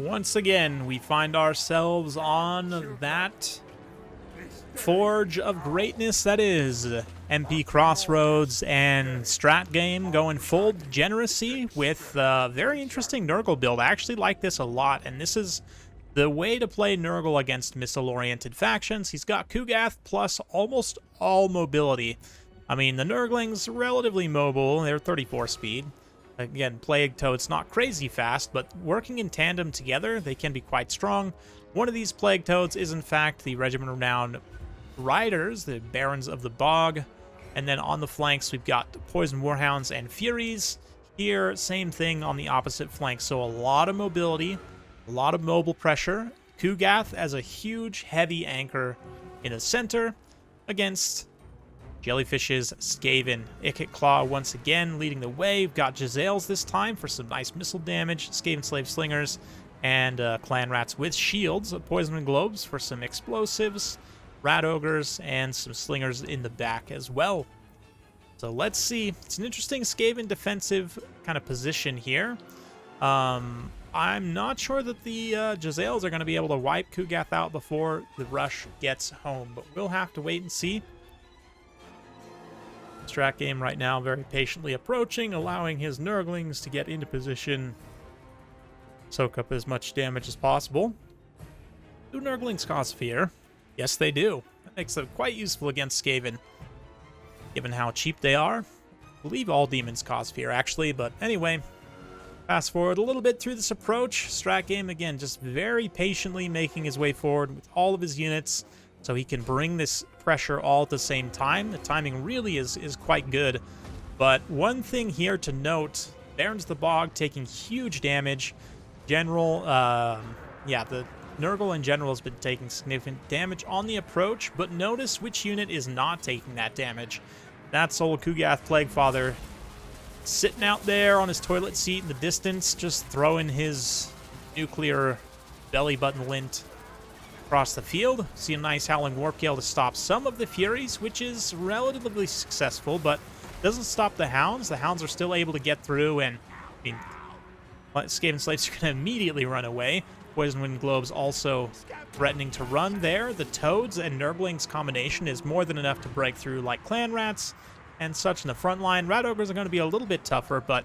Once again, we find ourselves on that forge of greatness that is MP Crossroads and Strat Game going full degeneracy with a very interesting Nurgle build. I actually like this a lot, and this is the way to play Nurgle against missile-oriented factions. He's got Kugath plus almost all mobility. I mean, the Nurglings relatively mobile. They're 34 speed. Again, Plague Toads not crazy fast, but working in tandem together, they can be quite strong. One of these Plague Toads is, in fact, the regiment-renowned Riders, the Barons of the Bog. And then on the flanks, we've got Poison Warhounds and Furies. Here, same thing on the opposite flank. So a lot of mobility, a lot of mobile pressure. Kugath as a huge, heavy anchor in the center against Jellyfish's Skaven. Ikit Claw once again leading the way. We've got Jezzails this time for some nice missile damage. Skaven Slave Slingers and Clan Rats with shields. Poison Globes for some explosives. Rat Ogres and some Slingers in the back as well. So let's see. It's an interesting Skaven defensive kind of position here. I'm not sure that the Jezzails are going to be able to wipe Kugath out before the rush gets home, but we'll have to wait and see. Strat Game right now very patiently approaching, allowing his Nurglings to get into position, soak up as much damage as possible. Do Nurglings cause fear? Yes, they do. That makes them quite useful against Skaven, given how cheap they are. I believe all demons cause fear, actually, but anyway, fast forward a little bit through this approach. Strat Game, again, just very patiently making his way forward with all of his units, so he can bring this pressure all at the same time. The timing really is quite good. But one thing here to note, Barons of the Bog taking huge damage. General, the Nurgle in general has been taking significant damage on the approach, but notice which unit is not taking that damage. That's old Kugath Plaguefather sitting out there on his toilet seat in the distance, just throwing his nuclear belly button lint across the field. See a nice Howling Warp Gale to stop some of the Furies, which is relatively successful, but doesn't stop the Hounds. The Hounds are still able to get through, and I mean, Skaven Slaves are going to immediately run away. Poison Wind Globes also threatening to run there. The Toads and Nurglings combination is more than enough to break through like Clan Rats and such in the front line. Rat Ogres are going to be a little bit tougher, but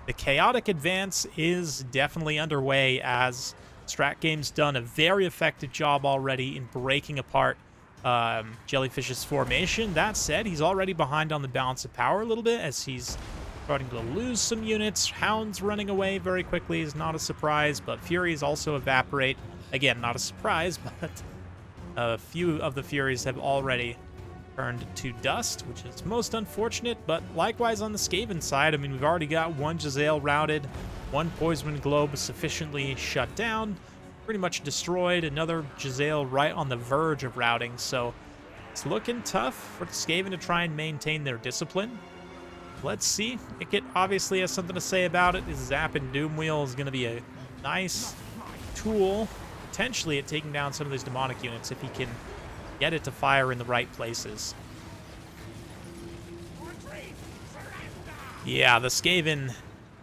the chaotic advance is definitely underway as Strat Game's done a very effective job already in breaking apart Jellyfish's formation. That said, he's already behind on the balance of power a little bit as he's starting to lose some units. Hounds running away very quickly is not a surprise, but Furies also evaporate. Again, not a surprise, but a few of the Furies have already turned to dust, which is most unfortunate. But likewise on the Skaven side, I mean, we've already got one Jezzail routed, one Poison Globe sufficiently shut down, pretty much destroyed, another Jezzail right on the verge of routing, so it's looking tough for Skaven to try and maintain their discipline. Let's see. Ikit obviously has something to say about it. His Zap and Doom Wheel is going to be a nice tool, potentially, at taking down some of these demonic units if he can get it to fire in the right places. Yeah, the Skaven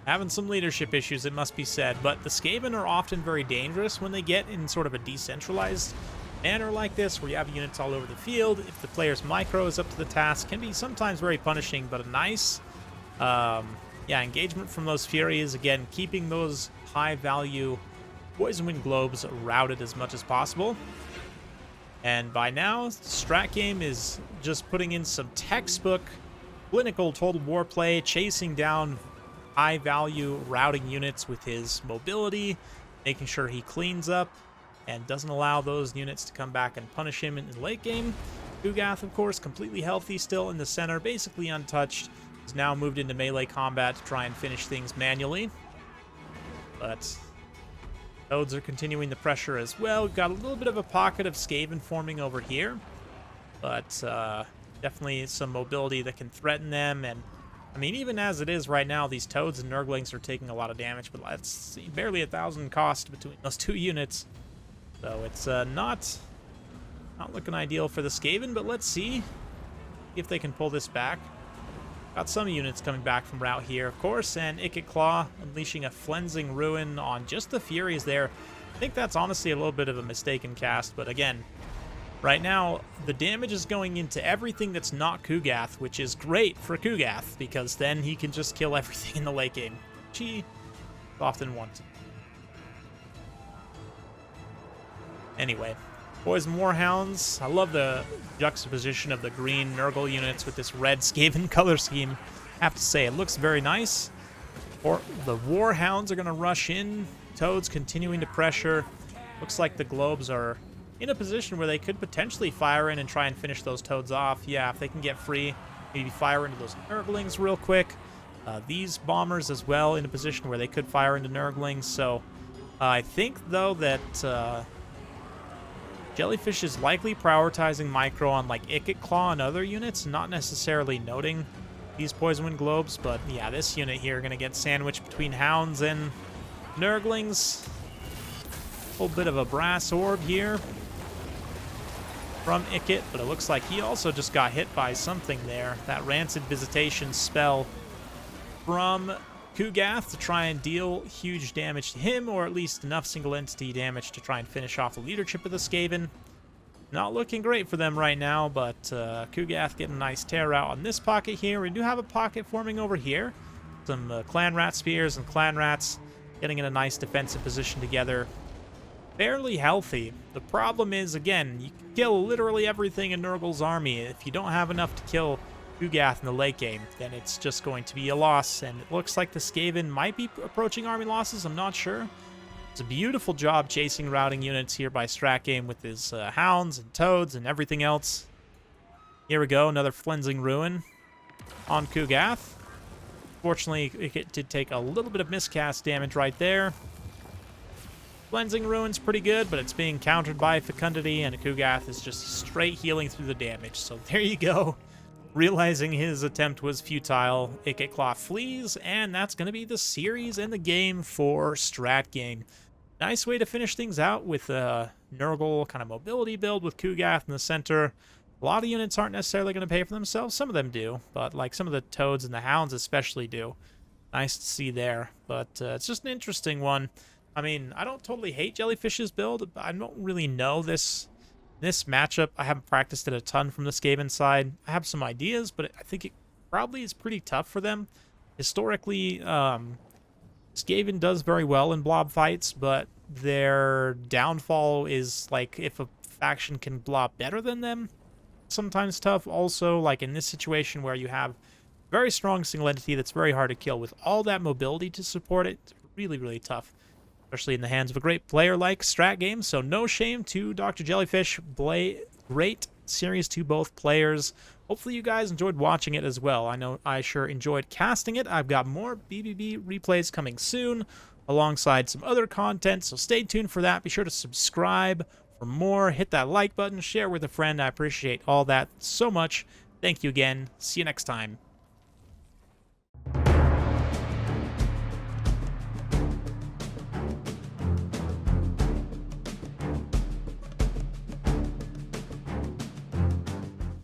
having some leadership issues, it must be said, but the Skaven are often very dangerous when they get in sort of a decentralized manner like this, where you have units all over the field. If the player's micro is up to the task, can be sometimes very punishing, but a nice engagement from those Furies, again, keeping those high-value Poison Wind Globes routed as much as possible. And by now, Strat Game is just putting in some textbook clinical Total War play, chasing down high-value routing units with his mobility, making sure he cleans up and doesn't allow those units to come back and punish him in the late game. Kugath, of course, completely healthy still in the center, basically untouched. He's now moved into melee combat to try and finish things manually. But Toads are continuing the pressure as well. We've got a little bit of a pocket of Skaven forming over here, but definitely some mobility that can threaten them. And I mean, even as it is right now, these Toads and Nurglings are taking a lot of damage, but let's see, barely 1,000 cost between those two units. So it's not looking ideal for the Skaven, but let's see if they can pull this back. Got some units coming back from route here, of course, and Ikit Claw unleashing a Flensing Ruin on just the Furies there. I think that's honestly a little bit of a mistaken cast, but again, right now, the damage is going into everything that's not Kugath, which is great for Kugath, because then he can just kill everything in the late game, which he often wants. Anyway, Poison Warhounds. I love the juxtaposition of the green Nurgle units with this red Skaven color scheme. I have to say, it looks very nice. Or the Warhounds are going to rush in. Toads continuing to pressure. Looks like the Globes are in a position where they could potentially fire in and try and finish those Toads off. Yeah, if they can get free, maybe fire into those Nurglings real quick. These Bombers as well in a position where they could fire into Nurglings. So I think, though, that Jellyfish is likely prioritizing Micro on like Ikit Claw and other units, not necessarily noting these Poison Wind Globes. But yeah, this unit here going to get sandwiched between Hounds and Nurglings. A little bit of a Brass Orb here from Ikit, but it looks like he also just got hit by something there. That Rancid Visitation spell from Kugath to try and deal huge damage to him, or at least enough single entity damage to try and finish off the leadership of the Skaven. Not looking great for them right now, but Kugath getting a nice tear out on this pocket here. We do have a pocket forming over here. Some Clan Rat Spears and Clan Rats getting in a nice defensive position together. Fairly healthy. The problem is, again, you can kill literally everything in Nurgle's army. If you don't have enough to kill Kugath in the late game, then it's just going to be a loss, and it looks like the Skaven might be approaching army losses. I'm not sure. It's a beautiful job chasing routing units here by Strat Game with his Hounds and Toads and everything else. Here we go, another Flensing Ruin on Kugath. Fortunately, it did take a little bit of miscast damage right there. Flensing Ruin's pretty good, but it's being countered by Fecundity, and Kugath is just straight healing through the damage. So there you go. Realizing his attempt was futile, Ikit Claw flees, and that's going to be the series and the game for Strat Game. Nice way to finish things out with a Nurgle kind of mobility build with Kugath in the center. A lot of units aren't necessarily going to pay for themselves. Some of them do, but like some of the Toads and the Hounds especially do. Nice to see there, but it's just an interesting one. I mean, I don't totally hate Jellyfish's build. I don't really know this matchup. I haven't practiced it a ton from the Skaven side. I have some ideas, but I think it probably is pretty tough for them. Historically, Skaven does very well in blob fights, but their downfall is like if a faction can blob better than them, sometimes tough. Also, like in this situation where you have very strong single entity that's very hard to kill with all that mobility to support it, it's really, really tough. Especially in the hands of a great player like Strat Game. So no shame to Dr. Jellyfish. Great series to both players. Hopefully you guys enjoyed watching it as well. I know I sure enjoyed casting it. I've got more BBB replays coming soon alongside some other content, so stay tuned for that. Be sure to subscribe for more. Hit that like button, share with a friend. I appreciate all that so much. Thank you again. See you next time.